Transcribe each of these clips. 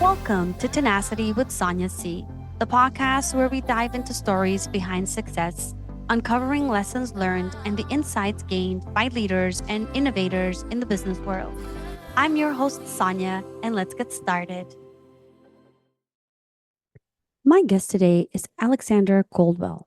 Welcome to Tenacity with Sonia C., the podcast where we dive into stories behind success, uncovering lessons learned and the insights gained by leaders and innovators in the business world. I'm your host, Sonia, and let's get started. My guest today is Alexandra Goldwell,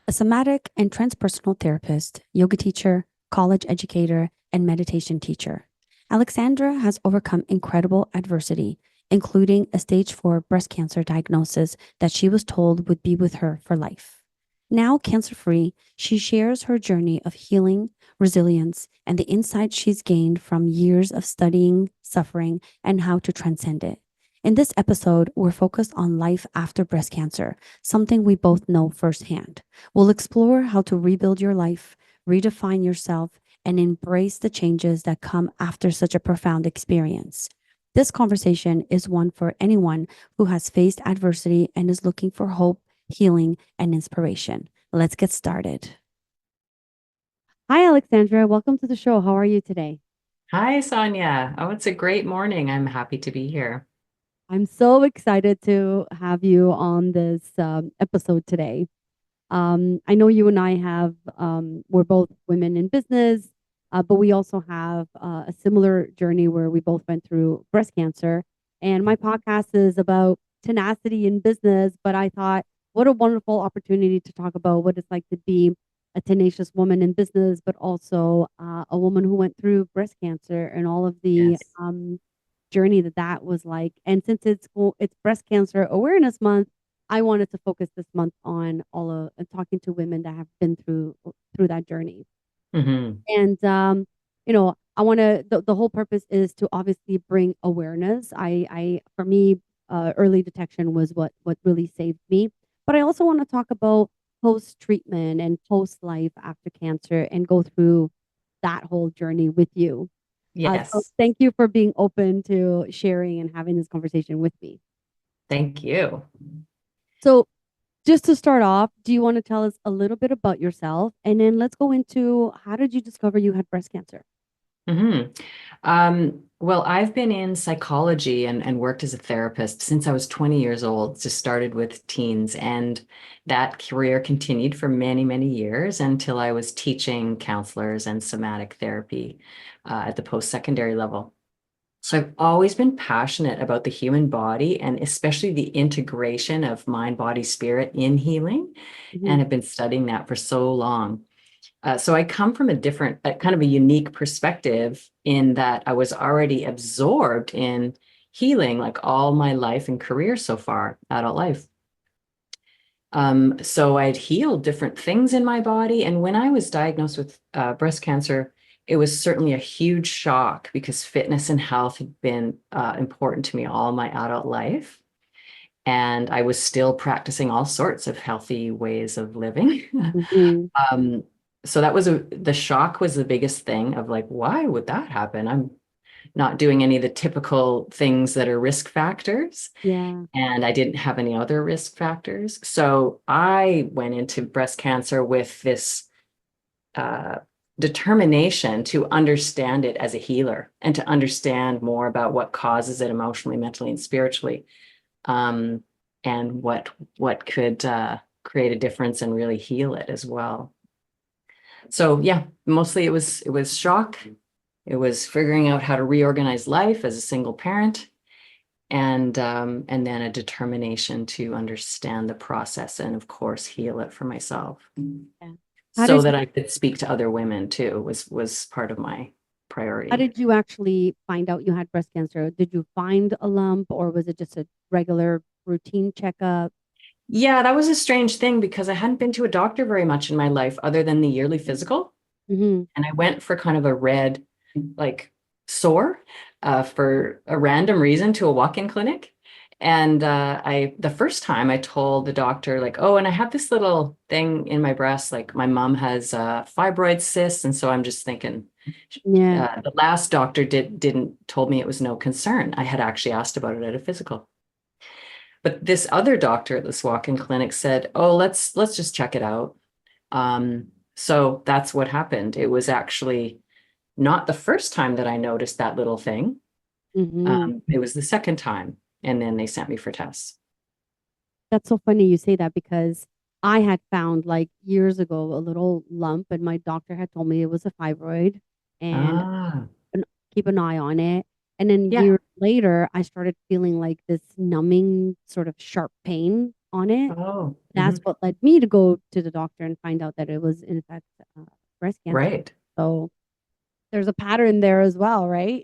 a somatic and transpersonal therapist, yoga teacher, college educator, and meditation teacher. Alexandra has overcome incredible adversity, including a stage 4 breast cancer diagnosis that she was told would be with her for life. Now cancer free, she shares her journey of healing, resilience, and the insights she's gained from years of studying, suffering, and how to transcend it. In this episode, we're focused on life after breast cancer, something we both know firsthand. We'll explore how to rebuild your life, redefine yourself, and embrace the changes that come after such a profound experience. This conversation is one for anyone who has faced adversity and is looking for hope, healing, and inspiration. Let's get started. Hi, Alexandra. Welcome to the show. How are you today? Hi, Sonia. Oh, it's a great morning. I'm happy to be here. I'm so excited to have you on this episode today. I know you and I we're both women in business, but we also have a similar journey where we both went through breast cancer. And my podcast is about tenacity in business, but I thought, what a wonderful opportunity to talk about what it's like to be a tenacious woman in business, but also a woman who went through breast cancer and all of the Yes. journey that was like. And since it's Breast Cancer Awareness Month, I wanted to focus this month on all of talking to women that have been through that journey. hmm And I want to the whole purpose is to obviously bring awareness. I for me, early detection was what really saved me. But I also want to talk about post treatment and post life after cancer and go through that whole journey with you. So Yes. thank you for being open to sharing and having this conversation with me. Thank you. So just to start off, do you want to tell us a little bit about yourself? And then let's go into how did you discover you had breast cancer? hmm well, I've been in psychology and worked as a therapist since I was 20 years old. Just started with teens, and that career continued for many, many years until I was teaching counselors and somatic therapy at the post-secondary level. So I've always been passionate about the human body and especially the integration of mind, body, spirit in healing, and Mhm. have been studying that for so long. So I come from a different, kind of a unique perspective in that I was already absorbed in healing like all my life and career so far, adult life. So I'd healed different things in my body. And when I was diagnosed with breast cancer, it was certainly a huge shock because fitness and health had been important to me all my adult life. And I was still practicing all sorts of healthy ways of living. Mhm. um, so that was the shock was the biggest thing of like, why would that happen? I'm not doing any of the typical things that are risk factors, Yeah. and I didn't have any other risk factors. So I went into breast cancer with this uh, determination to understand it as a healer and to understand more about what causes it emotionally, mentally, and spiritually, um, and what could create a difference and really heal it as well. So yeah, mostly it was shock. It was figuring out how to reorganize life as a single parent, and then a determination to understand the process and of course heal it for myself Yeah. How so did that I could speak to other women too was part of my how priority. did you actually find out you had breast cancer? Did you find a lump or was it just a regular routine checkup? Yeah, that was a strange thing because I hadn't been to a doctor very much in my life other than the yearly physical. Hmm. And I went for kind of a red, like sore, for a random reason to a walk-in clinic. And the first time I told the doctor, like, oh, and I have this little thing in my breast, like my mom has fibroid cysts. And so I'm just thinking, Yeah. the last doctor didn't told me it was no concern. I had actually asked about it at a physical. But this other doctor at this walk-in clinic said, oh, let's just check it out. So that's what happened. It was actually not the first time that I noticed that little thing. Hmm. It was the second time. And then they sent me for tests. That's so funny you say that because I had found like years ago a little lump and my doctor had told me it was a fibroid and Ah, an- keep an eye on it. And then yeah. years later, I started feeling like this numbing sort of sharp pain on it. Oh, That's mhm. what led me to go to the doctor and find out that it was in fact breast cancer. Right. So there's a pattern there as well, right?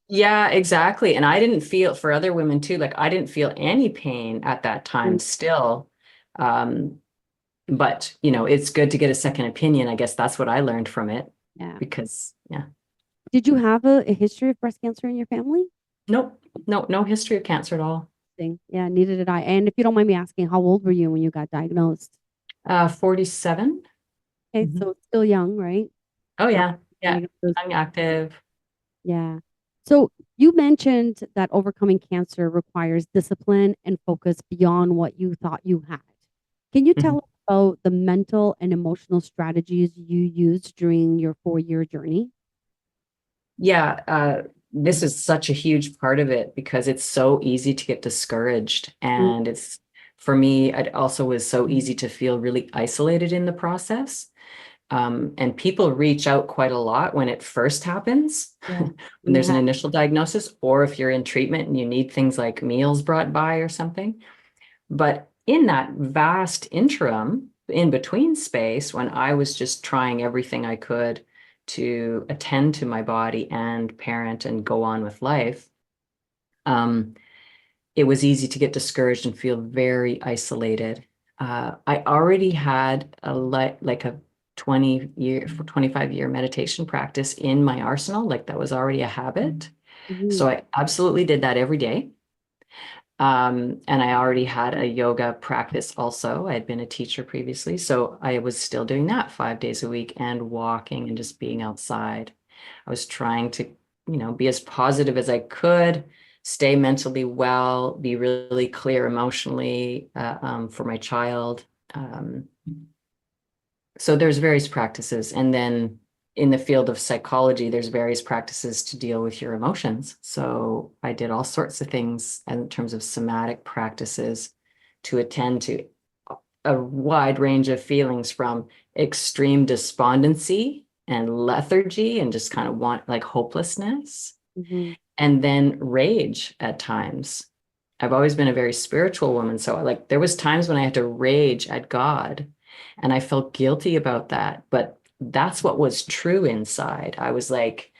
Yeah, exactly. And I didn't feel for other women too, like I didn't feel any pain at that time Mm, still. Um, but it's good to get a second opinion. I guess that's what I learned from it yeah. because yeah. Did you have a history of breast cancer in your family? Nope. No history of cancer at all. Thing. Yeah, neither did I. And if you don't mind me asking, how old were you when you got diagnosed? 47. Okay, Mhm. so still young, right? Oh For yeah. Yeah. diagnosis. I'm active. Yeah. So you mentioned that overcoming cancer requires discipline and focus beyond what you thought you had. Can you Mhm. tell us about the mental and emotional strategies you used during your 4-year journey? Yeah, this is such a huge part of it because it's so easy to get discouraged. Mm, And it's for me, it also was so easy to feel really isolated in the process. And people reach out quite a lot when it first happens, yeah. when there's an Yeah. initial diagnosis, or if you're in treatment and you need things like meals brought by or something. But in that vast interim, in between space, when I was just trying everything I could to attend to my body and parent and go on with life, um, it was easy to get discouraged and feel very isolated. I already had like a 25-year meditation practice in my arsenal, like that was already a habit. Mhm. So I absolutely did that every day. And I already had a yoga practice also. I had been a teacher previously, so I was still doing that 5 days a week and walking and just being outside. I was trying to, be as positive as I could, stay mentally well, be really clear emotionally for my child. Um, so there's various practices. And then in the field of psychology, there's various practices to deal with your emotions. So I did all sorts of things in terms of somatic practices to attend to a wide range of feelings from extreme despondency and lethargy and just kind of want like hopelessness Mhm. and then rage at times. I've always been a very spiritual woman, so like there was times when I had to rage at God and I felt guilty about that, but that's what was true inside. I was like,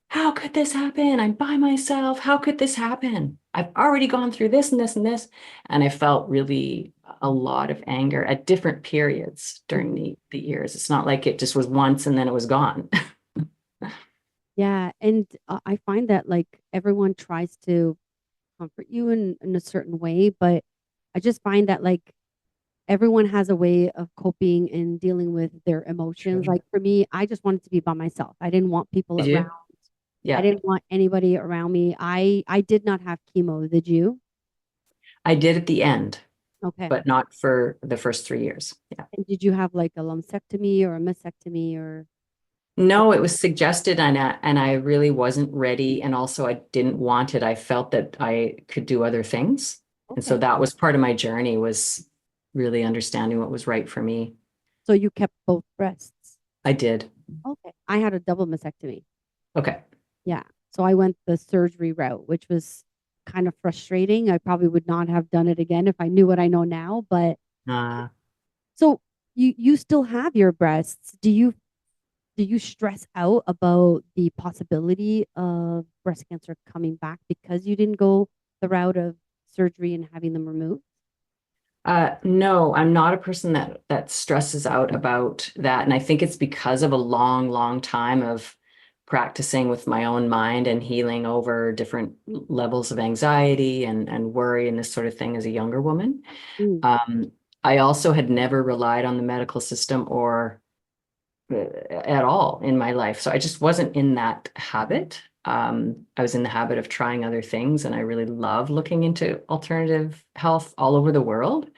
how could this happen? I'm by myself. How could this happen? I've already gone through this and this and this. And I felt really a lot of anger at different periods during Mhm. the years. It's not like it just was once and then it was gone. Yeah, and I find that like everyone tries to comfort you in a certain way, but I just find that like everyone has a way of coping and dealing with their emotions. True. Like for me, I just wanted to be by myself. I didn't want people Did around. you? I Yeah. didn't want anybody around me. I did not have chemo. Did you? I did at the end, Okay. but not for the first 3 years. Yeah. And did you have like a lumpectomy or a mastectomy or No, it was suggested and I really wasn't ready. And also I didn't want it. I felt that I could do other things. And so okay. that was part of my journey was really understanding what was right for me. So you kept both breasts. I did. Okay. I had a double mastectomy. Okay. Yeah. So I went the surgery route, which was kind of frustrating. I probably would not have done it again if I knew what I know now. But Uh, so you still have your breasts. Do you stress out about the possibility of breast cancer coming back because you didn't go the route of surgery and having them removed? no, I'm not a person that stresses out about that. And I think it's because of a long, long time of practicing with my own mind and healing over different levels of anxiety and worry and this sort of thing as a younger woman. Mm, Um, I also had never relied on the medical system or at all in my life. So I just wasn't in that habit. I was in the habit of trying other things, and I really love looking into alternative health all over the world.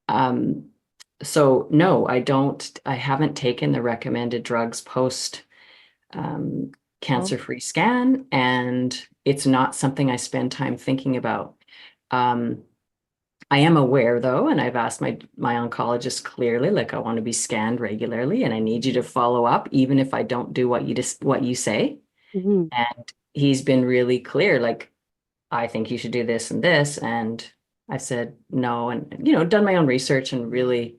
Um, so no, I haven't taken the recommended drugs post cancer-free scan, and it's not something I spend time thinking about. I am aware though, and I've asked my oncologist clearly, like I want to be scanned regularly and I need you to follow up, even if I don't do what you say. Mm-hmm. And he's been really clear, like, I think you should do this and this. And I said no, and done my own research, and really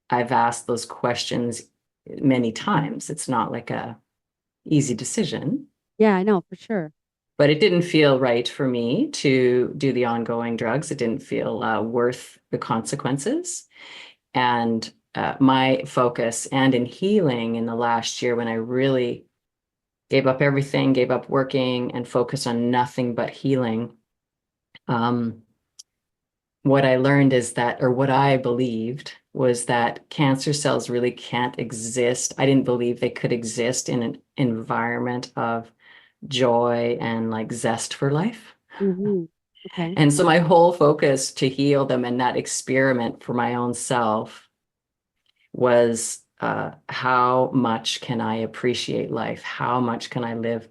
I've asked those questions many times. It's not like a easy decision, Yeah, I know for sure. but it didn't feel right for me to do the ongoing drugs. It didn't feel worth the consequences. And my focus and in healing in the last year, when I really gave up everything, gave up working and focused on nothing but healing, what I learned is that, or what I believed was that cancer cells really can't exist. I didn't believe they could exist in an environment of joy and like zest for life. Mm-hmm. Okay. And so my whole focus to heal them and that experiment for my own self was how much can I appreciate life? How much can I live?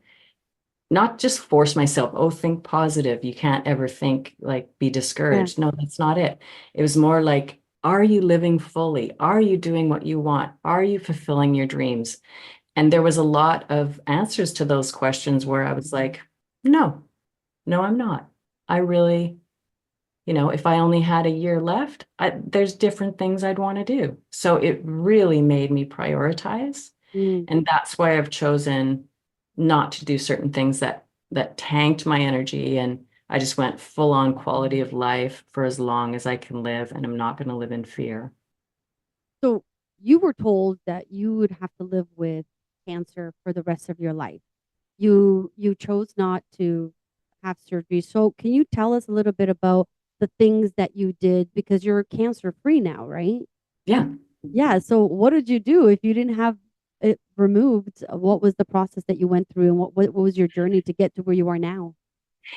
Not just force myself, oh, think positive. You can't ever think like be Yeah. discouraged. No, that's not it. It was more like, are you living fully? Are you doing what you want? Are you fulfilling your dreams? And there was a lot of answers to those questions where I was like, no, no, I'm not. I really, if I only had a year left, there's different things I'd want to do. So it really made me prioritize. Mm. And that's why I've chosen not to do certain things that tanked my energy. And I just went full on quality of life for as long as I can live. And I'm not going to live in fear. So you were told that you would have to live with cancer for the rest of your life. You chose not to have surgery. So can you tell us a little bit about the things that you did because you're cancer free now, right? Yeah. Yeah. So what did you do if you didn't have it removed? What was the process that you went through, and what was your journey to get to where you are now?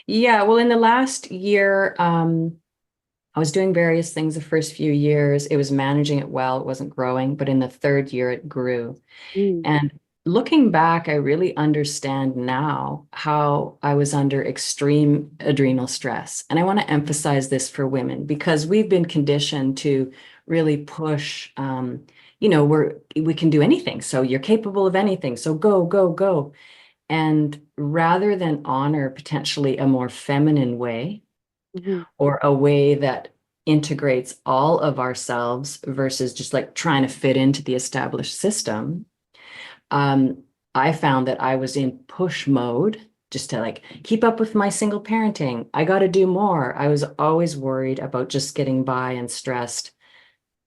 Yeah. Well, in the last year, I was doing various things the first few years. It was managing it well. It wasn't growing, but in the third year, it grew. Mm, And looking back, I really understand now how I was under extreme adrenal stress. And I want to emphasize this for women because we've been conditioned to really push, we can do anything. So you're capable of anything. So go, go, go. And rather than honor potentially a more feminine way mm-hmm, or a way that integrates all of ourselves versus just like trying to fit into the established system, um, I found that I was in push mode just to like keep up with my single parenting. I got to do more. I was always worried about just getting by and stressed.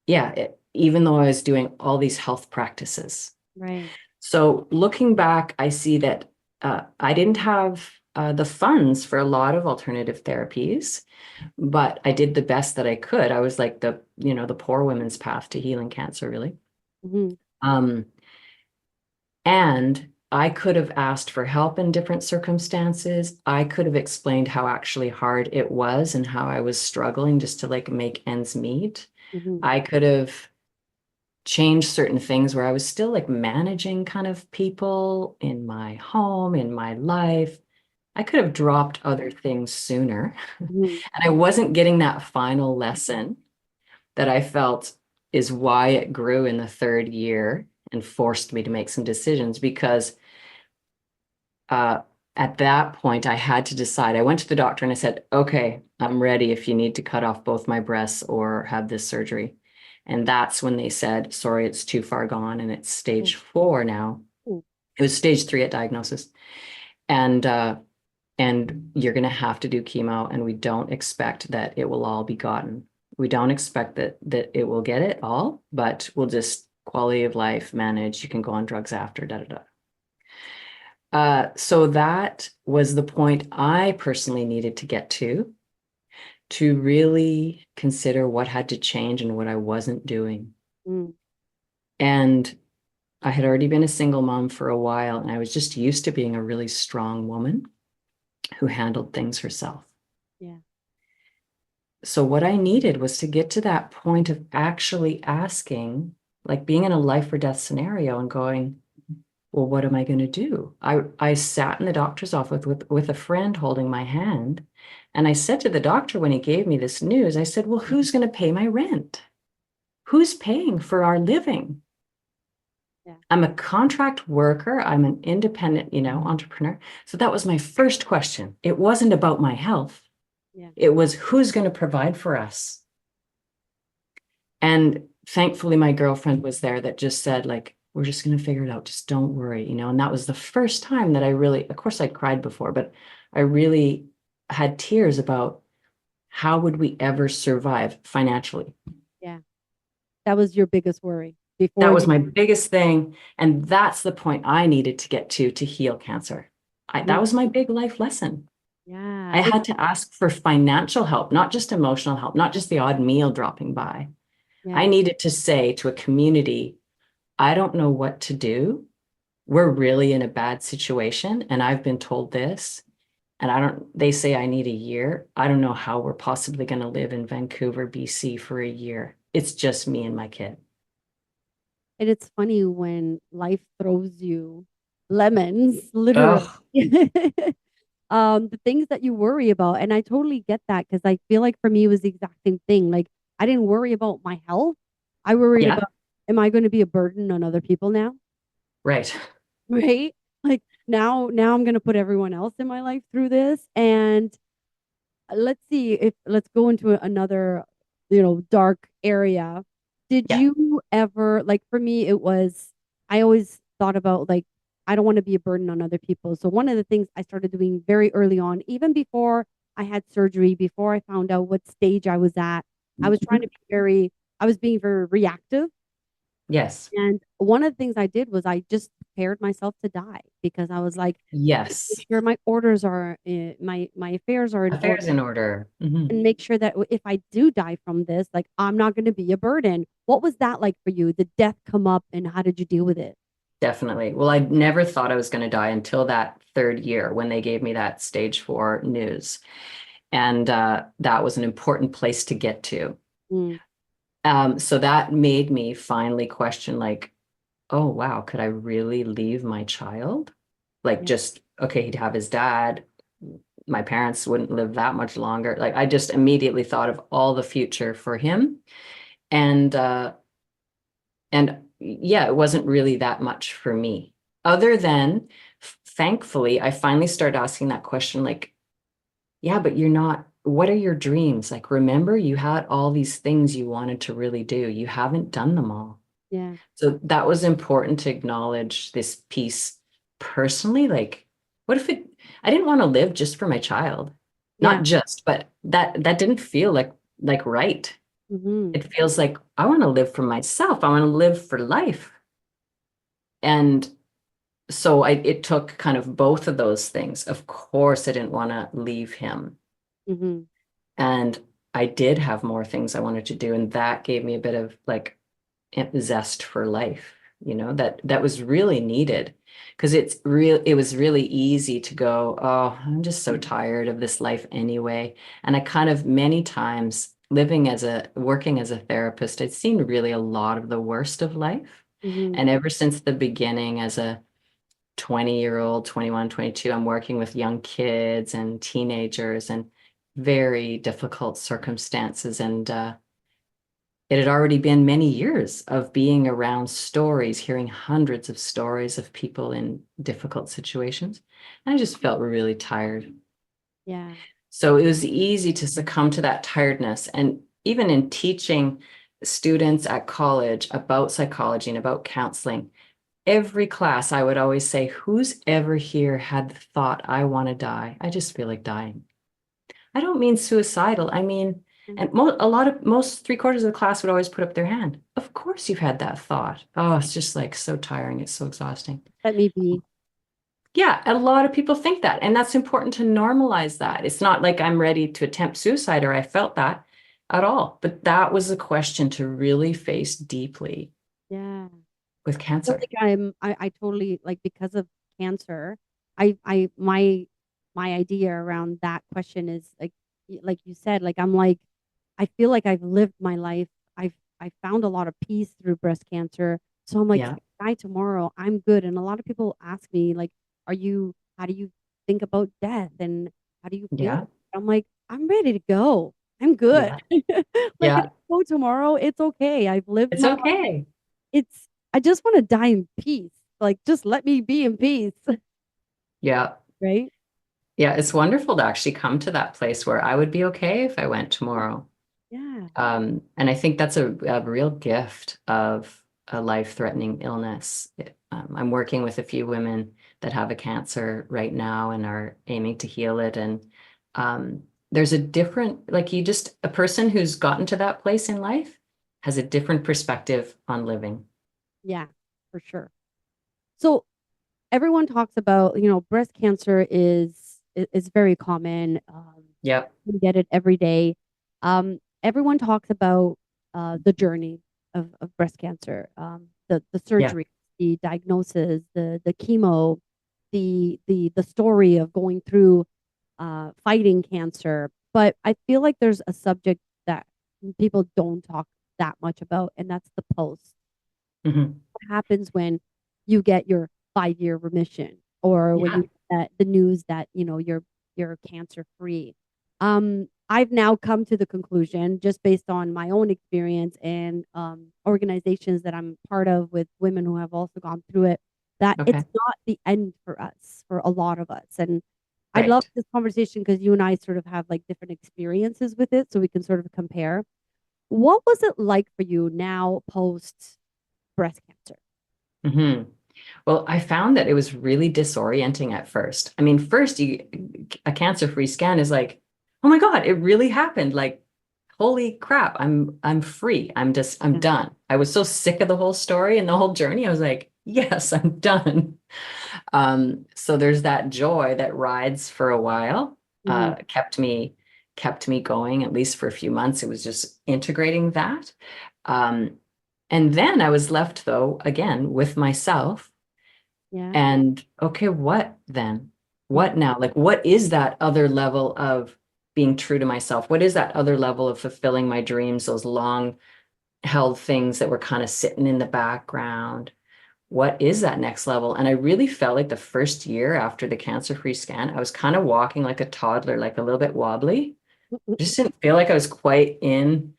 Yeah, even though I was doing all these health practices. right. So looking back, I see that I didn't have the funds for a lot of alternative therapies, but I did the best that I could. I was like the poor women's path to healing cancer, really. Mm-hmm, Um, And I could have asked for help in different circumstances. I could have explained how actually hard it was and how I was struggling just to like make ends meet. mm-hmm, I could have changed certain things where I was still like managing kind of people in my home, in my life. I could have dropped other things sooner. mm-hmm. And I wasn't getting that final lesson that I felt is why it grew in the third year and forced me to make some decisions because uh, at that point, I had to decide. I went to the doctor and I said, okay, I'm ready if you need to cut off both my breasts or have this surgery. And that's when they said, sorry, it's too far gone and it's Oh, stage 4 now. oh, It was stage 3 at diagnosis. And you're going to have to do chemo, and we don't expect that it will all be gotten. We don't expect that it will get it all, but we'll just quality of life manage. You can go on drugs after, da da da. So that was the point I personally needed to get to really consider what had to change and what I wasn't doing. mm, And I had already been a single mom for a while, and I was just used to being a really strong woman who handled things herself. yeah. So what I needed was to get to that point of actually asking, like being in a life or death scenario and going, well, what am I going to do? I sat in the doctor's office with a friend holding my hand. And I said to the doctor when he gave me this news, I said, well, who's going to pay my rent? Who's paying for our living? Yeah. I'm a contract worker. I'm an independent, entrepreneur. So that was my first question. It wasn't about my health. Yeah. It was who's going to provide for us? And thankfully, my girlfriend was there that just said, like, we're just going to figure it out. Just don't worry, And that was the first time that I really, of course, I'd cried before, but I really had tears about how would we ever survive financially? Yeah. That was your biggest worry before That was you. my biggest thing. And that's the point I needed to get to heal cancer. That Mhm. was my big life lesson. Yeah. I had to ask for financial help, not just emotional help, not just the odd meal dropping by. I Yeah. needed to say to a community, I don't know what to do. We're really in a bad situation. And I've been told this. And they say I need a year. I don't know how we're possibly going to live in Vancouver, BC for a year. It's just me and my kid. And it's funny when life throws you lemons, literally. Oh, The things that you worry about. And I totally get that because I feel like for me it was the exact same thing. Like I didn't worry about my health. I worried yeah, about, am I going to be a burden on other people now? right. Right? Like now I'm going to put everyone else in my life through this. And let's see if let's go into another, dark area. Did Yeah. you ever, like for me, it was, I always thought about like, I don't want to be a burden on other people. So one of the things I started doing very early on, even before I had surgery, before I found out what stage I was at, I was trying to Mhm. be very, I was being very reactive. Yes. And one of the things I did was I just prepared myself to die because I was like, make Yes. sure my orders are, my affairs are in order Affairs in order. Mhm. and make sure that if I do die from this, like I'm not going to be a burden. What was that like for you? Did death come up and how did you deal with it? Definitely. Well, I never thought I was going to die until that third year when they gave me that stage 4 news. And that was an important place to get to. Mm, So that made me finally question, like, oh, wow, could I really leave my child? Like, yeah. just, okay, he'd have his dad. My parents wouldn't live that much longer. Like, I just immediately thought of all the future for him. And, uh, and yeah, it wasn't really that much for me. Other than, thankfully, I finally started asking that question, like, yeah, but you're not, what are your dreams? Like, remember, you had all these things you wanted to really do. You haven't done them all. Yeah. So that was important to acknowledge this piece personally. Like, what if I didn't want to live just for my child, Yeah. not just, but that didn't feel like right. Hmm. It feels like I want to live for myself. I want to live for life. And so it took kind of both of those things. Of course, I didn't want to leave him. Hmm. And I did have more things I wanted to do. And that gave me a bit of like zest for life, that was really needed. Because it was really easy to go, oh, I'm just so tired of this life anyway. And I kind of many times working as a therapist, I'd seen really a lot of the worst of life. Hmm. And ever since the beginning, as a 20-year-old, 21, 22, I'm working with young kids and teenagers and very difficult circumstances. And it had already been many years of being around stories, hearing hundreds of stories of people in difficult situations. And I just felt really tired. Yeah. So it was easy to succumb to that tiredness. And even in teaching students at college about psychology and about counseling, every class I would always say, who's ever here had the thought, I want to die? I just feel like dying. I don't mean suicidal. I mean, and most 3/4 of the class would always put up their hand. Of course you've had that thought. Oh, it's just like so tiring. It's so exhausting. Let me be. Yeah, a lot of people think that, and that's important to normalize that. It's not like I'm ready to attempt suicide or I felt that at all, but that was a question to really face deeply Yeah. with Feel cancer. like I totally like because of cancer, I my idea around that question is like you said, like I'm like I feel like I've lived my life. I found a lot of peace through breast cancer. So I'm like, Yeah. die tomorrow, I'm good. And a lot of people ask me, like, how do you think about death? And how do you feel? Yeah. I'm like, I'm ready to go. I'm good. Yeah. Like, if Yeah. I go tomorrow, it's okay. I've lived It's my life. okay. I just want to die in peace. Like, just let me be in peace. Yeah. Right? Yeah. It's wonderful to actually come to that place where I would be okay if I went tomorrow. Yeah. And I think that's a real gift of a life-threatening illness. I'm working with a few women that have a cancer right now and are aiming to heal it. And there's a different, like a person who's gotten to that place in life has a different perspective on living. Yeah, for sure. So everyone talks about, breast cancer is very common. Yep. We get it every day. Everyone talks about the journey of breast cancer, the Yeah. surgery, the diagnosis, the chemo, the story of going through fighting cancer. But I feel like there's a subject that people don't talk that much about, and that's the post. Mhm. What happens when you get your 5 year remission, or when Yeah. you get the news that you're cancer free? I've now come to the conclusion, just based on my own experience and organizations that I'm part of with women who have also gone through it, that Okay. it's not the end for us, for a lot of us. And I love Right. this conversation because you and I sort of have like different experiences with it, so we can sort of compare. What was it like for you now post breast cancer? hmm Well, I found that it was really disorienting at first. I mean, a cancer-free scan is like, oh my God, it really happened. Like, holy crap, I'm free. I'm Yeah. done. I was so sick of the whole story and the whole journey. I was like, yes, I'm done. So there's that joy that rides for a while, Mhm. kept me going, at least for a few months. It was just integrating that. Um, and then I was left though, again, with myself Yeah. and okay, what then? Yeah. What now? Like, what is that other level of being true to myself? What is that other level of fulfilling my dreams, those long held things that were kind of sitting in the background? What is that next level? And I really felt like the first year after the cancer-free scan, I was kind of walking like a toddler, like a little bit wobbly. I just didn't feel like I was quite in,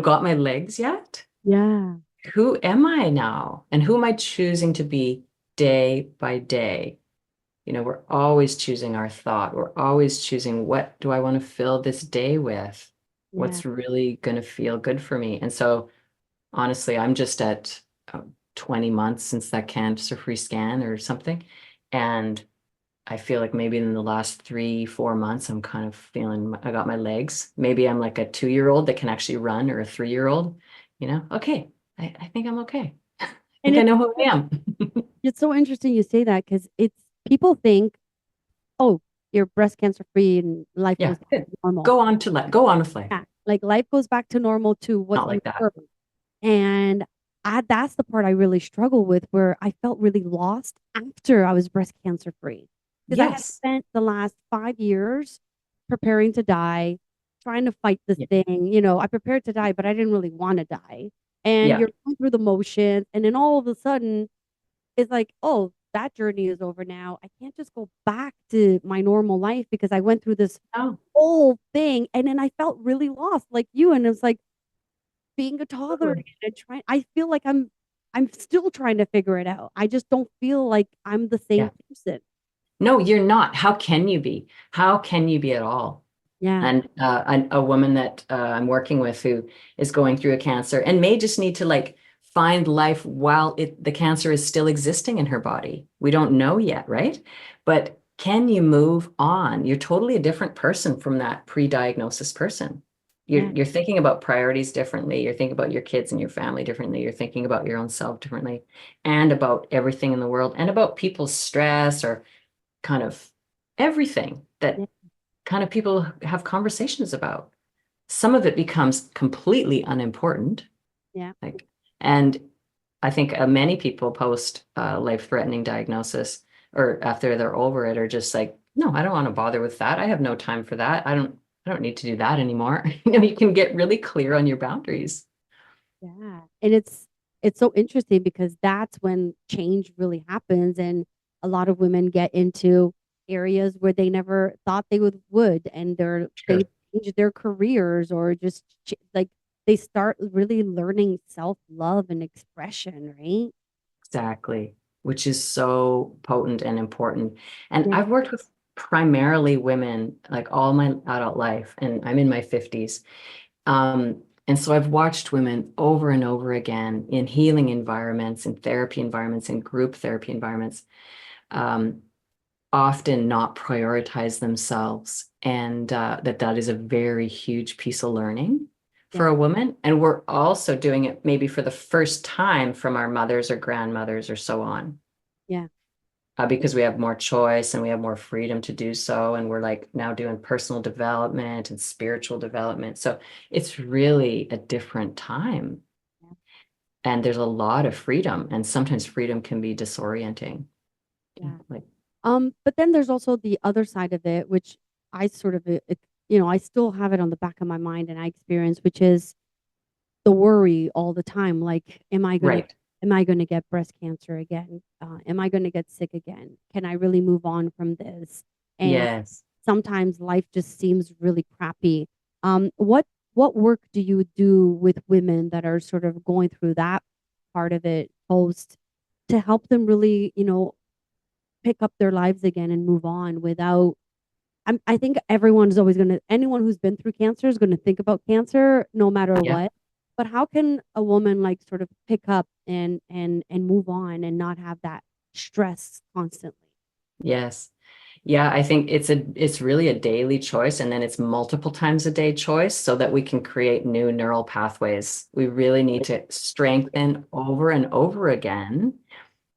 got my legs yet. Yeah. Who am I now? And who am I choosing to be day by day? We're always choosing our thought. We're always choosing what do I want to fill this day with? Yeah. What's really going to feel good for me? And so, honestly, I'm just at 20 months since that cancer-free scan or something. And I feel like maybe in the last 3, 4 months, I'm kind of feeling I got my legs. Maybe I'm like a 2-year-old that can actually run or a 3-year-old, okay, I think I'm okay. I And think I know who I am. it's so interesting you say that, because it's people think, oh, you're breast cancer free and life Yeah, goes back to normal. go on with life. Yeah. Like life goes back to normal to what Not you like that. were. And that's the part I really struggle with, where I felt really lost after I was breast cancer free. Because I had Yes. spent the last 5 years preparing to die, trying to fight this Yeah. thing. I prepared to die, but I didn't really want to die. And Yeah. you're going through the motions. And then all of a sudden, it's like, oh, that journey is over now. I can't just go back to my normal life because I went through this Oh, whole thing. And then I felt really lost, like you. And it's like, being a toddler totally. again and I feel like I'm still trying to figure it out. I just don't feel like I'm the same Yeah. person. No, you're not. How can you be? How can you be at all? Yeah. And a woman that I'm working with who is going through a cancer and may just need to like find life while the cancer is still existing in her body. We don't know yet, right? But can you move on? You're totally a different person from that pre-diagnosis person. You're Yeah. you're thinking about priorities differently. You're thinking about your kids and your family differently. You're thinking about your own self differently, and about everything in the world, and about people's stress or kind of everything Yeah. that kind of people have conversations about. Some of it becomes completely unimportant. Yeah. Like, and I think many people post life-threatening diagnosis or after they're over it are just like, no, I don't want to bother with that. I have no time for that. I don't need to do that anymore. You can get really clear on your boundaries. Yeah. And it's so interesting because that's when change really happens, and a lot of women get into areas where they never thought they would, and they True. change their careers or just like they start really learning self-love and expression, right? Exactly, which is so potent and important. And Yeah. I've worked with primarily women like all my adult life, and I'm in my 50s. And so I've watched women over and over again in healing environments, in therapy environments, in group therapy environments, um, often not prioritize themselves. And that is a very huge piece of learning for Yeah. a woman. And we're also doing it maybe for the first time from our mothers or grandmothers or so on, Yeah. because we have more choice and we have more freedom to do so. And we're like now doing personal development and spiritual development. So it's really a different time. Yeah. And there's a lot of freedom. And sometimes freedom can be disorienting. Yeah. Like, But then there's also the other side of it, which I sort of, I still have it on the back of my mind and I experience, which is the worry all the time. Like, right. am I gonna get breast cancer again? Am I gonna get sick again? Can I really move on from this? And Yes. sometimes life just seems really crappy. What work do you do with women that are sort of going through that part of it post to help them really, pick up their lives again and move on without I think everyone's always going to anyone who's been through cancer is going to think about cancer no matter Yeah. what. But how can a woman like sort of pick up and move on and not have that stress constantly? Yes. Yeah, I think it's really a daily choice and then it's multiple times a day choice so that we can create new neural pathways. We really need to strengthen over and over again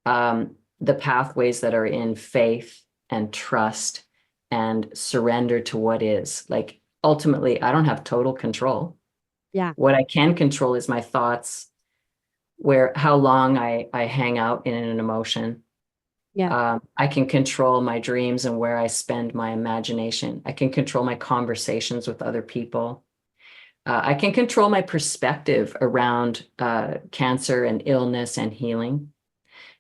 the pathways that are in faith and trust and surrender to what is. Like ultimately, I don't have total control. Yeah, What I can control is my thoughts, where how long I hang out in an emotion. yeah, I can control my dreams and where I spend my imagination. I can control my conversations with other people. I can control my perspective around cancer and illness and healing.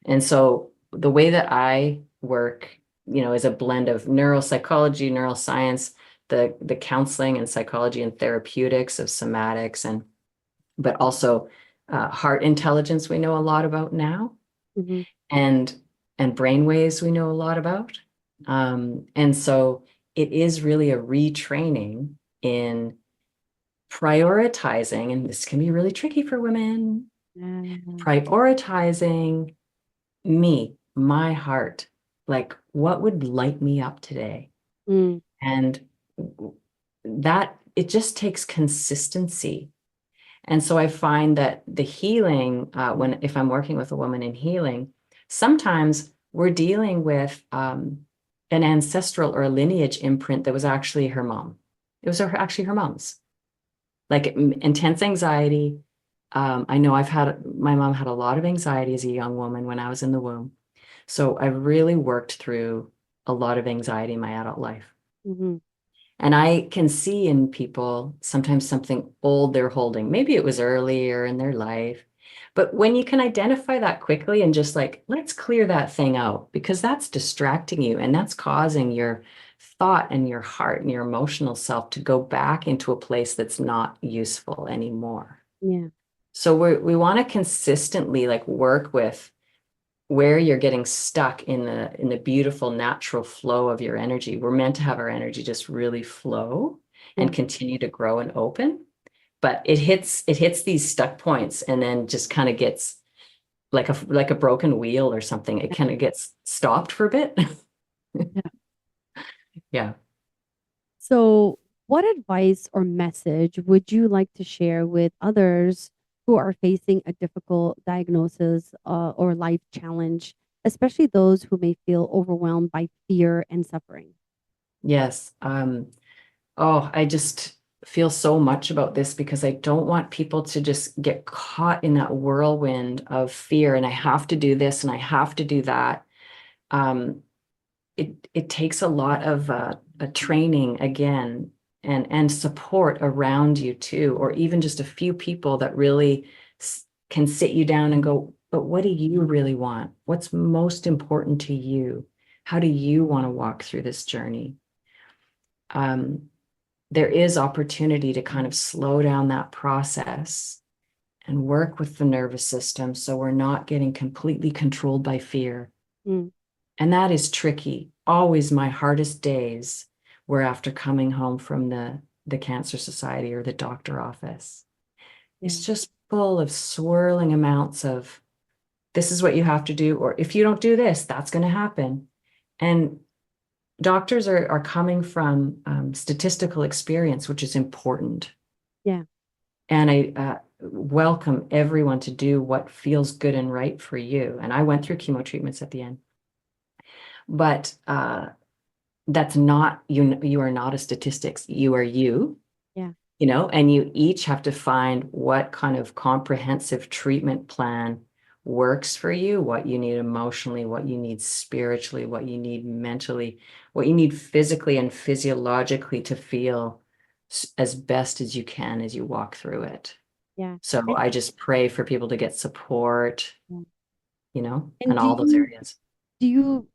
And so the way that I work, is a blend of neuropsychology, neuroscience, the counseling and psychology and therapeutics of somatics, and but also heart intelligence we know a lot about now, hmm, and brain waves we know a lot about. And so it is really a retraining in prioritizing, and this can be really tricky for women, yeah, prioritizing me, my heart, like what would light me up today. mm, And that it just takes consistency. And so I find that the healing, when if I'm working with a woman in healing, sometimes we're dealing with an ancestral or a lineage imprint that was actually her mom. It was actually her mom's, like intense anxiety. I know my mom had a lot of anxiety as a young woman when I was in the womb. So I've really worked through a lot of anxiety in my adult life. hmm, And I can see in people sometimes something old they're holding. Maybe it was earlier in their life. But when you can identify that quickly and just like, let's clear that thing out because that's distracting you and that's causing your thought and your heart and your emotional self to go back into a place that's not useful anymore. yeah, So we want to consistently like work with where you're getting stuck in the beautiful natural flow of your energy. We're meant to have our energy just really flow yeah, and continue to grow and open. But it hits these stuck points and then just kind of gets like a broken wheel or something. It kind of gets stopped for a bit. yeah. Yeah. So, what advice or message would you like to share with others who are facing a difficult diagnosis or life challenge, especially those who may feel overwhelmed by fear and suffering? Yes. Oh, I just feel so much about this because I don't want people to just get caught in that whirlwind of fear and I have to do this and I have to do that. Um, it takes a lot of a training again and support around you too, or even just a few people that really can sit you down and go, but what do you really want? What's most important to you? How do you want to walk through this journey? There is opportunity to kind of slow down that process and work with the nervous system so we're not getting completely controlled by fear. Mm. And that is tricky. Always my hardest days were after coming home from the Cancer Society or the doctor office. Yeah. It's just full of swirling amounts of this is what you have to do, or if you don't do this, that's going to happen. And doctors are coming from statistical experience, which is important. Yeah. And I welcome everyone to do what feels good and right for you. And I went through chemo treatments at the end, but that's not you. You are not a statistics. You are you. Yeah. You know, and you each have to find what kind of comprehensive treatment plan works for you, what you need emotionally, what you need spiritually, what you need mentally, what you need physically and physiologically to feel as best as you can as you walk through it. Yeah. So I just pray for people to get support, Yeah. you know, And in all those areas. do you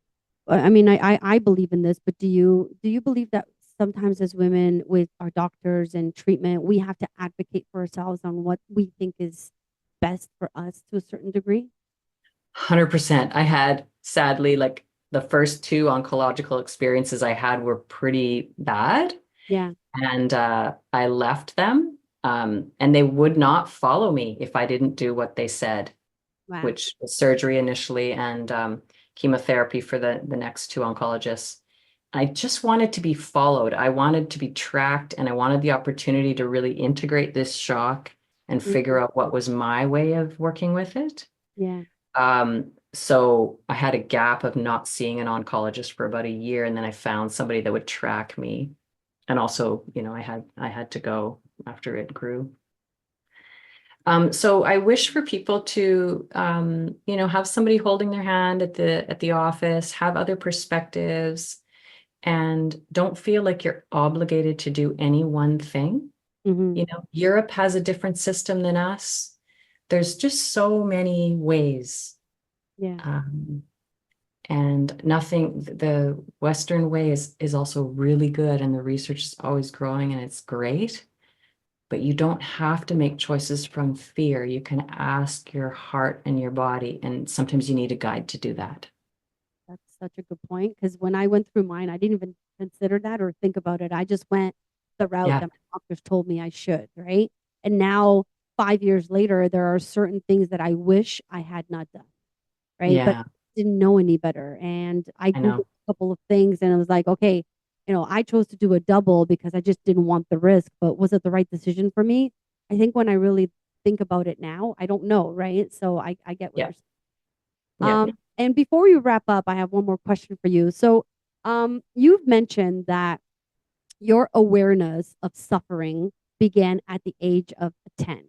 I mean, I believe in this, but do you believe that sometimes as women with our doctors and treatment, we have to advocate for ourselves on what we think is best for us to a certain degree? 100%. I had sadly like the first two oncological experiences I had were pretty bad. Yeah. And I left them. And they would not follow me if I didn't do what they said, Wow. which was surgery initially and chemotherapy for the next two oncologists. I just wanted to be followed. I wanted to be tracked, and I wanted the opportunity to really integrate this shock and figure Mhm. out what was my way of working with it. Yeah. So I had a gap of not seeing an oncologist for about a year, and then I found somebody that would track me. And also, you know, I had to go after it grew. So I wish for people to, you know, have somebody holding their hand at the office, have other perspectives, and don't feel like you're obligated to do any one thing. Hmm. You know, Europe has a different system than us. There's just so many ways. Yeah. Um, and nothing, the Western way is also really good, and the research is always growing and it's great. But you don't have to make choices from fear. You can ask your heart and your body, and sometimes you need a guide to do that. That's such a good point. Because when I went through mine, I didn't even consider that or think about it. I just went the route Yeah, that my doctors told me I should, right? And now, 5 years later, there are certain things that I wish I had not done, right? But yeah, didn't know any better. And I I Googled know. a couple of things and I was like, okay, I chose to do a double because I just didn't want the risk, but was it the right decision for me? I think when I really think about it now, I don't know, right? So I get what Yeah, you're saying. yeah. And before you wrap up, I have one more question for you. So, you've mentioned that your awareness of suffering began at the age of 10. Yes.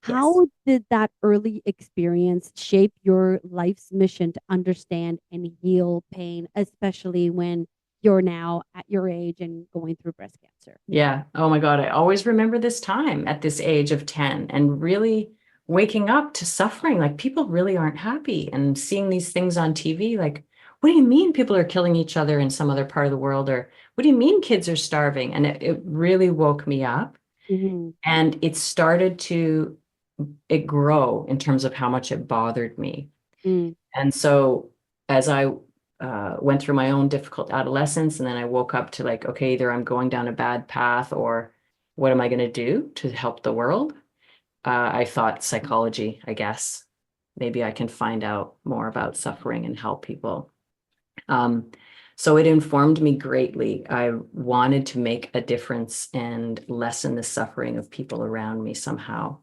How did that early experience shape your life's mission to understand and heal pain, especially when you're now at your age and going through breast cancer? Yeah. Oh my God. I always remember this time at this age of 10 and really waking up to suffering. Like people really aren't happy and seeing these things on TV. Like, what do you mean people are killing each other in some other part of the world? Or what do you mean kids are starving? And it really woke me up. Hmm. And it started to it grow in terms of how much it bothered me. Mm. And so as I went through my own difficult adolescence, and then I woke up to like, okay, either I'm going down a bad path or what am I going to do to help the world? I thought psychology, I guess. Maybe I can find out more about suffering and help people. Um, so it informed me greatly. I wanted to make a difference and lessen the suffering of people around me somehow.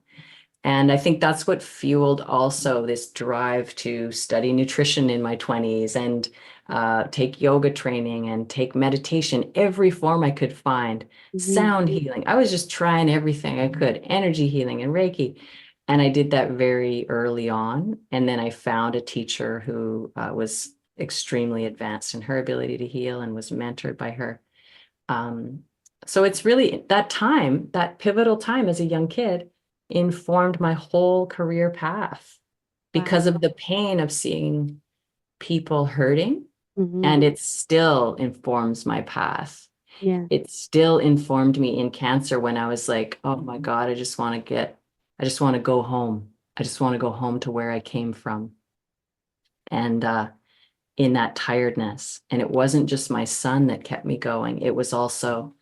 And I think that's what fueled also this drive to study nutrition in my 20s and take yoga training and take meditation, every form I could find, Hmm. sound healing. I was just trying everything I could, energy healing and Reiki. And I did that very early on. And then I found a teacher who was extremely advanced in her ability to heal and was mentored by her. Um, so it's really that time, that pivotal time as a young kid informed my whole career path because Wow. of the pain of seeing people hurting. Mm-hmm. And it still informs my path. Yeah. It still informed me in cancer when I was like, oh my God, I just want to go home. I just want to go home to where I came from. And in that tiredness. And it wasn't just my son that kept me going. It was also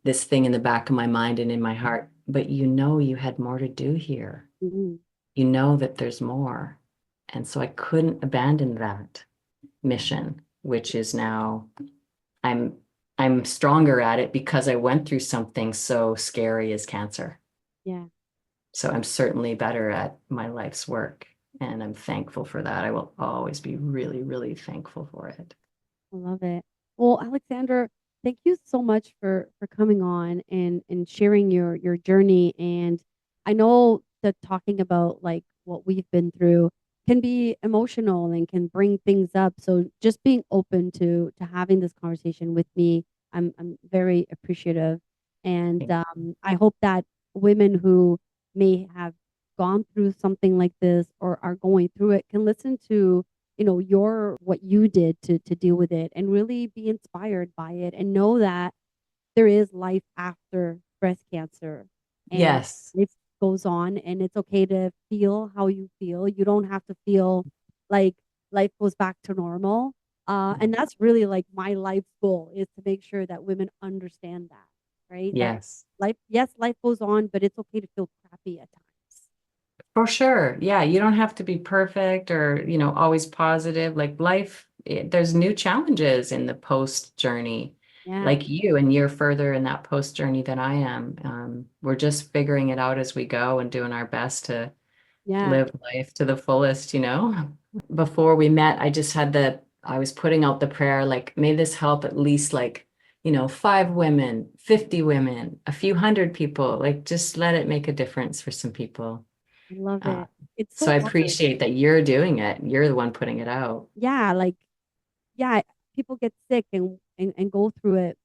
this thing in the back of my mind and in my heart. But you know, you had more to do here. Mm-hmm. You know that there's more. And so I couldn't abandon that mission, which is now I'm I'm stronger at it because I went through something so scary as cancer. Yeah. So I'm certainly better at my life's work. And I'm thankful for that. I will always be really, really thankful for it. I love it. Well, Alexander, thank you so much for coming on and sharing your journey. And I know that talking about like what we've been through can be emotional and can bring things up. So just being open to having this conversation with me, I'm very appreciative. And I hope that women who may have gone through something like this or are going through it can listen to your what you did to deal with it and really be inspired by it and know that there is life after breast cancer and Yes. life goes on and it's okay to feel how you feel. You don't have to feel like life goes back to normal. And that's really like my life's goal is to make sure that women understand that, right? That Yes. life, yes, life goes on, but it's okay to feel crappy at times. For sure. Yeah, you don't have to be perfect or, always positive. Like life, there's new challenges in the post journey. Yeah, Like you, and you're further in that post journey than I am. We're just figuring it out as we go and doing our best to yeah, live life to the fullest. Before we met, I was putting out the prayer, like, may this help at least like, 5 women, 50 women, a few hundred people, like just let it make a difference for some people. I love Uh, it. It's so so I hard. appreciate that you're doing it. You're the one putting it out. Yeah, like yeah, people get sick and go through it.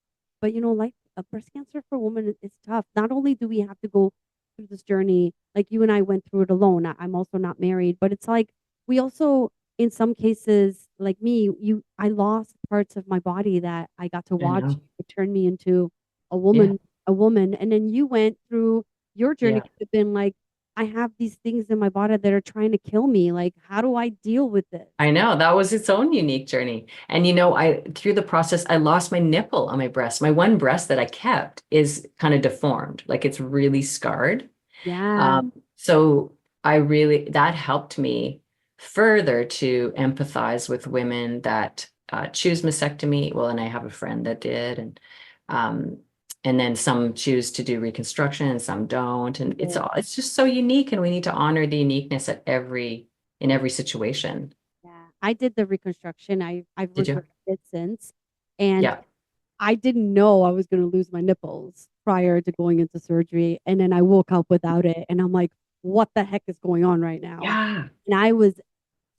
But life breast cancer for women is tough. Not only do we have to go through this journey, like you and I went through it alone. I'm also not married, but it's like we also in some cases, like me, I lost parts of my body that I got to I watch. know. It turned me into a Yeah. woman, and then you went through your journey Yeah. could have been like, I have these things in my body that are trying to kill me. Like, how do I deal with this? I know that was its own unique journey. And I through the process, I lost my nipple on my breast. My one breast that I kept is kind of deformed, like it's really scarred. Yeah. So that helped me further to empathize with women that choose mastectomy. Well, and I have a friend that did, um, and then some choose to do reconstruction and some don't. And Yeah. it's just so unique, and we need to honor the uniqueness in every situation. Yeah, I did the reconstruction. I've Did you? regretted it since, and Yeah. I didn't know I was going to lose my nipples prior to going into surgery, and then I woke up without it, and I'm like, what the heck is going on right now? Yeah. And I was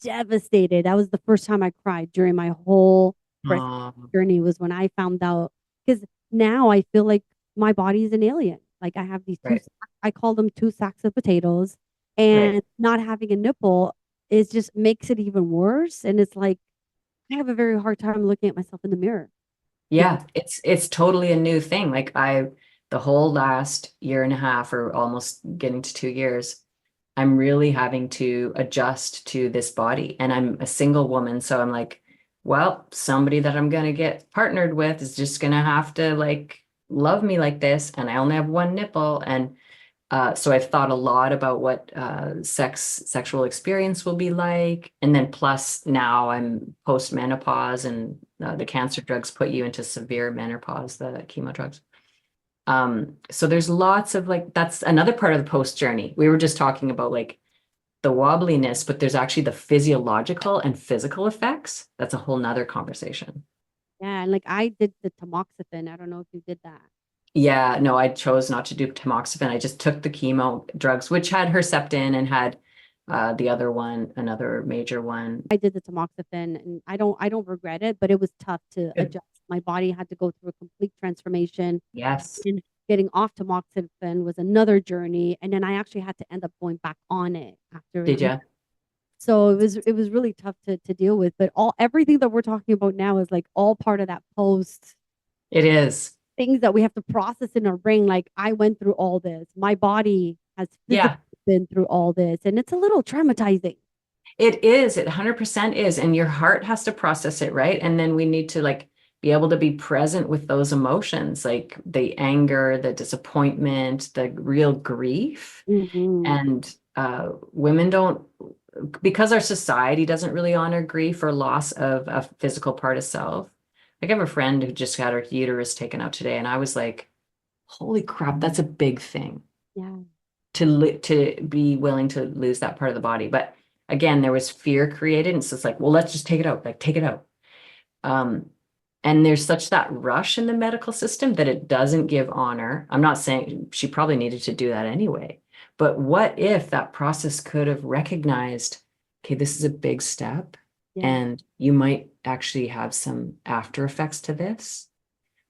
devastated. That was the first time I cried during my whole breast Um, journey was when I found out because now I feel like my body is an alien. Like I have these right. I call them two sacks of potatoes, Right. and not having a nipple is just makes it even worse. And it's like I have a very hard time looking at myself in the mirror. Because Yeah, it's totally a new thing. Like the whole last year and a half or almost getting to 2 years, I'm really having to adjust to this body. And I'm a single woman, so I'm like, well, somebody that I'm gonna get partnered with is just gonna have to like love me like this. And I only have one nipple. And so I've thought a lot about what sexual experience will be like. And then plus now I'm post-menopause and the cancer drugs put you into severe menopause, the chemo drugs. So there's lots of like, that's another part of the post journey. We were just talking about like the wobbliness, but there's actually the physiological and physical effects. That's a whole nother conversation. yeah, and like I did the tamoxifen. I don't know if you did that. Yeah, no, I chose not to do tamoxifen. I just took the chemo drugs, which had Herceptin and had the other one, another major one. I did the tamoxifen, and I don't regret it, but it was tough to Good. adjust. My body had to go through a complete transformation Yes. and getting off tamoxifen was another journey. And then I actually had to end up going back on it after a Did year. you? So it was really tough to deal with. But everything that we're talking about now is like all part of that post It is. things that we have to process in our brain. Like I went through all this. My body has physically Yeah, been through all this, and it's a little traumatizing. it is. It 100% is. And your heart has to process it, right? And then we need to like be able to be present with those emotions, like the anger, the disappointment, the real grief. Mhm. And women don't, because our society doesn't really honor grief or loss of a physical part of self. Like I have a friend who just had her uterus taken out today, and I was like, holy crap, that's a big thing Yeah. to be willing to lose that part of the body. But again, there was fear created, and so it's like, well, let's just take it out, like take it out. Um, and there's such that rush in the medical system that it doesn't give honor. I'm not saying she probably needed to do that anyway, but what if that process could have recognized, okay, this is a big step, Yeah. and you might actually have some after effects to this.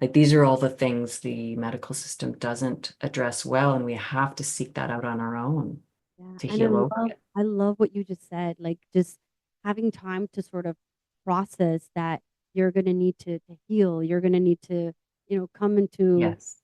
Like these are all the things the medical system doesn't address well, and we have to seek that out on our own Yeah. to And I heal over love it. I love what you just said. Like just having time to sort of process that you're gonna need to heal. You're gonna need to, come into Yes.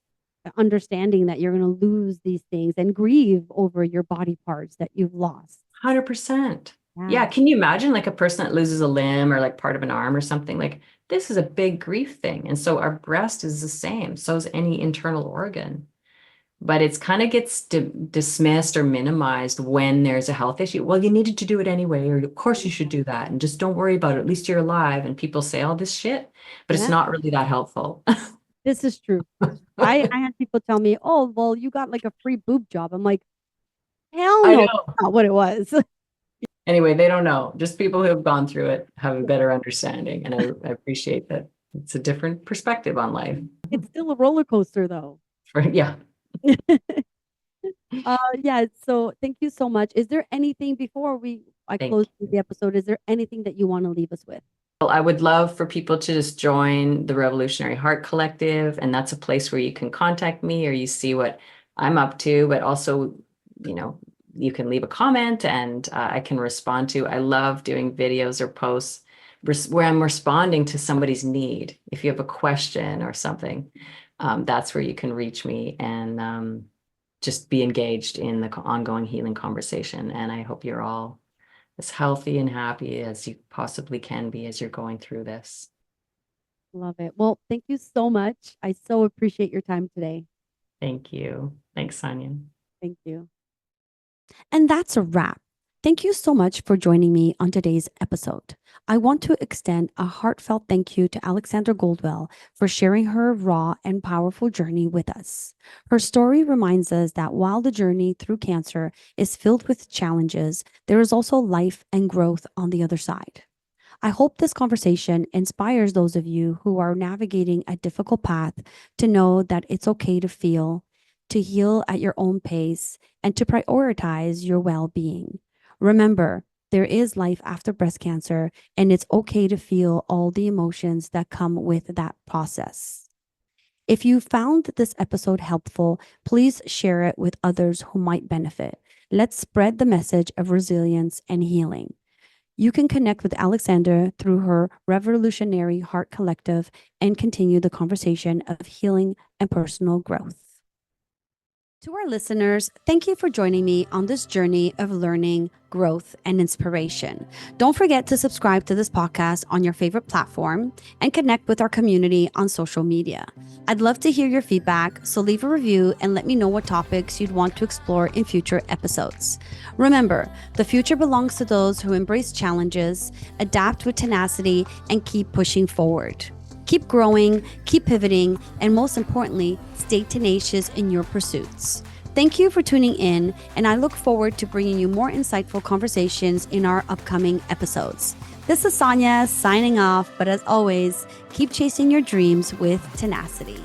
understanding that you're gonna lose these things and grieve over your body parts that you've lost. 100%. Yeah. Yeah. Can you imagine like a person that loses a limb or like part of an arm or something? Like this is a big grief thing. And so our breast is the same. So is any internal organ. But it's kind of gets dismissed or minimized when there's a health issue. Well, you needed to do it anyway, or of course you should do that. And just don't worry about it. At least you're alive. And people say all this shit, but it's Yeah. not really that helpful. This is true. I had people tell me, "Oh, well, you got like a free boob job." I'm like, "Hell I no, know. that's not what it was." Anyway, they don't know. Just people who have gone through it have a better understanding. And I appreciate that it's a different perspective on life. It's still a roller coaster though. Yeah. Yeah, so thank you so much. Is there anything before I Thank close the episode, is there anything that you want to leave us with? Well, I would love for people to just join the Revolutionary Heart Collective, and that's a place where you can contact me or you see what I'm up to, but also, you know, you can leave a comment and I can respond to. I love doing videos or posts where I'm responding to somebody's need. If you have a question or something, that's where you can reach me and just be engaged in the ongoing healing conversation. And I hope you're all as healthy and happy as you possibly can be as you're going through this. Love it. Well, thank you so much. I so appreciate your time today. Thank you. Thanks, Sonia. Thank you. And that's a wrap. Thank you so much for joining me on today's episode. I want to extend a heartfelt thank you to Alexandra Goldwell for sharing her raw and powerful journey with us. Her story reminds us that while the journey through cancer is filled with challenges, there is also life and growth on the other side. I hope this conversation inspires those of you who are navigating a difficult path to know that it's okay to feel, to heal at your own pace, and to prioritize your well being. Remember, there is life after breast cancer, and it's okay to feel all the emotions that come with that process. If you found this episode helpful, please share it with others who might benefit. Let's spread the message of resilience and healing. You can connect with Alexandra through her Revolutionary Heart Collective and continue the conversation of healing and personal growth. To our listeners, thank you for joining me on this journey of learning, growth, and inspiration. Don't forget to subscribe to this podcast on your favorite platform and connect with our community on social media. I'd love to hear your feedback, so leave a review and let me know what topics you'd want to explore in future episodes. Remember, the future belongs to those who embrace challenges, adapt with tenacity, and keep pushing forward. Keep growing, keep pivoting, and most importantly, stay tenacious in your pursuits. Thank you for tuning in, and I look forward to bringing you more insightful conversations in our upcoming episodes. This is Sonia signing off, but as always, keep chasing your dreams with tenacity.